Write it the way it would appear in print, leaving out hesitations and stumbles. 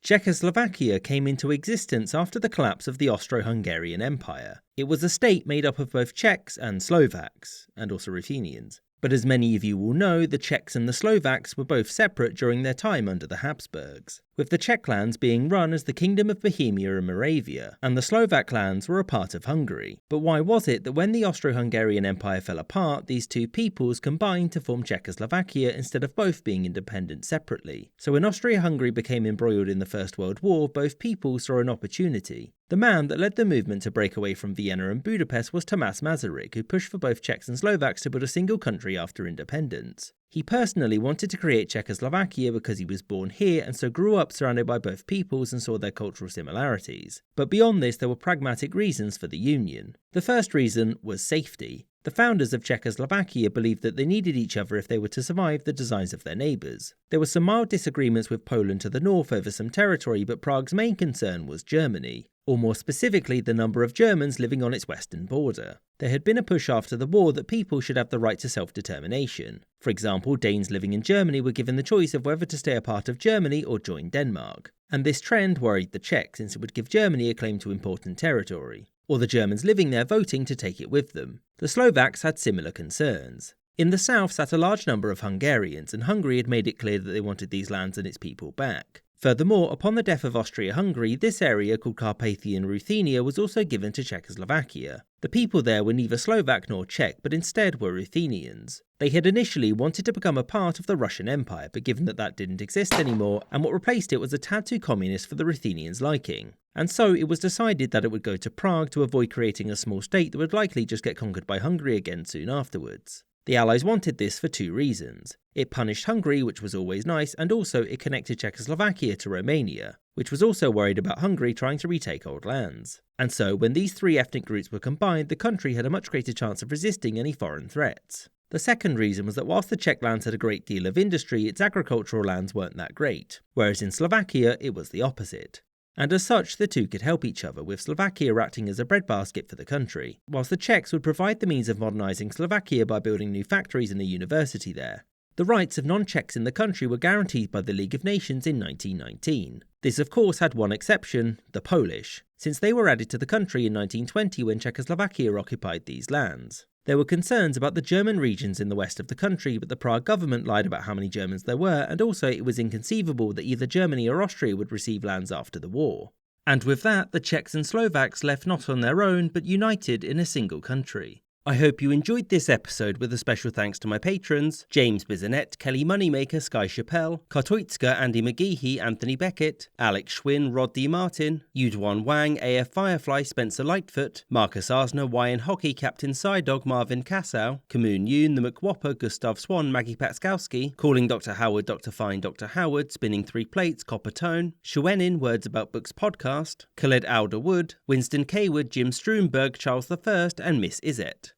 Czechoslovakia came into existence after the collapse of the Austro-Hungarian Empire. It was a state made up of both Czechs and Slovaks, and also Ruthenians. But as many of you will know, the Czechs and the Slovaks were both separate during their time under the Habsburgs, with the Czech lands being run as the Kingdom of Bohemia and Moravia, and the Slovak lands were a part of Hungary. But why was it that when the Austro-Hungarian Empire fell apart, these two peoples combined to form Czechoslovakia instead of both being independent separately? So when Austria-Hungary became embroiled in the First World War, both peoples saw an opportunity. The man that led the movement to break away from Vienna and Budapest was Tamas Masaryk, who pushed for both Czechs and Slovaks to build a single country after independence. He personally wanted to create Czechoslovakia because he was born here and so grew up surrounded by both peoples and saw their cultural similarities. But beyond this, there were pragmatic reasons for the union. The first reason was safety. The founders of Czechoslovakia believed that they needed each other if they were to survive the designs of their neighbours. There were some mild disagreements with Poland to the north over some territory, but Prague's main concern was Germany, or more specifically the number of Germans living on its western border. There had been a push after the war that people should have the right to self-determination. For example, Danes living in Germany were given the choice of whether to stay a part of Germany or join Denmark. And this trend worried the Czechs since it would give Germany a claim to important territory, or the Germans living there voting to take it with them. The Slovaks had similar concerns. In the south sat a large number of Hungarians, and Hungary had made it clear that they wanted these lands and its people back. Furthermore, upon the death of Austria Hungary, this area called Carpathian Ruthenia was also given to Czechoslovakia. The people there were neither Slovak nor Czech, but instead were Ruthenians. They had initially wanted to become a part of the Russian Empire, but given that that didn't exist anymore, and what replaced it was a tad too communist for the Ruthenians' liking. And so it was decided that it would go to Prague to avoid creating a small state that would likely just get conquered by Hungary again soon afterwards. The Allies wanted this for two reasons. It punished Hungary, which was always nice, and also it connected Czechoslovakia to Romania, which was also worried about Hungary trying to retake old lands. And so, when these three ethnic groups were combined, the country had a much greater chance of resisting any foreign threats. The second reason was that whilst the Czech lands had a great deal of industry, its agricultural lands weren't that great, whereas in Slovakia it was the opposite. And as such, the two could help each other, with Slovakia acting as a breadbasket for the country, whilst the Czechs would provide the means of modernising Slovakia by building new factories and a university there. The rights of non-Czechs in the country were guaranteed by the League of Nations in 1919. This of course had one exception, the Polish, since they were added to the country in 1920 when Czechoslovakia occupied these lands. There were concerns about the German regions in the west of the country, but the Prague government lied about how many Germans there were, and also it was inconceivable that either Germany or Austria would receive lands after the war. And with that, the Czechs and Slovaks left not on their own, but united in a single country. I hope you enjoyed this episode, with a special thanks to my patrons, James Bizanet, Kelly Moneymaker, Sky Chappelle, Kartoitska, Andy McGeehee, Anthony Beckett, Alex Schwinn, Rod D. Martin, Yudwan Wang, AF Firefly, Spencer Lightfoot, Marcus Arsner, YN Hockey, Captain Psydog, Marvin Kassow, Kamoon Yoon, The McWhopper, Gustav Swan, Maggie Patskowski, Calling Dr. Howard, Dr. Fine, Dr. Howard, Spinning Three Plates, Copper Tone, Shuenin, Words About Books Podcast, Khaled Alderwood, Winston Kaywood, Jim Stroomberg, Charles I, and Miss Izette.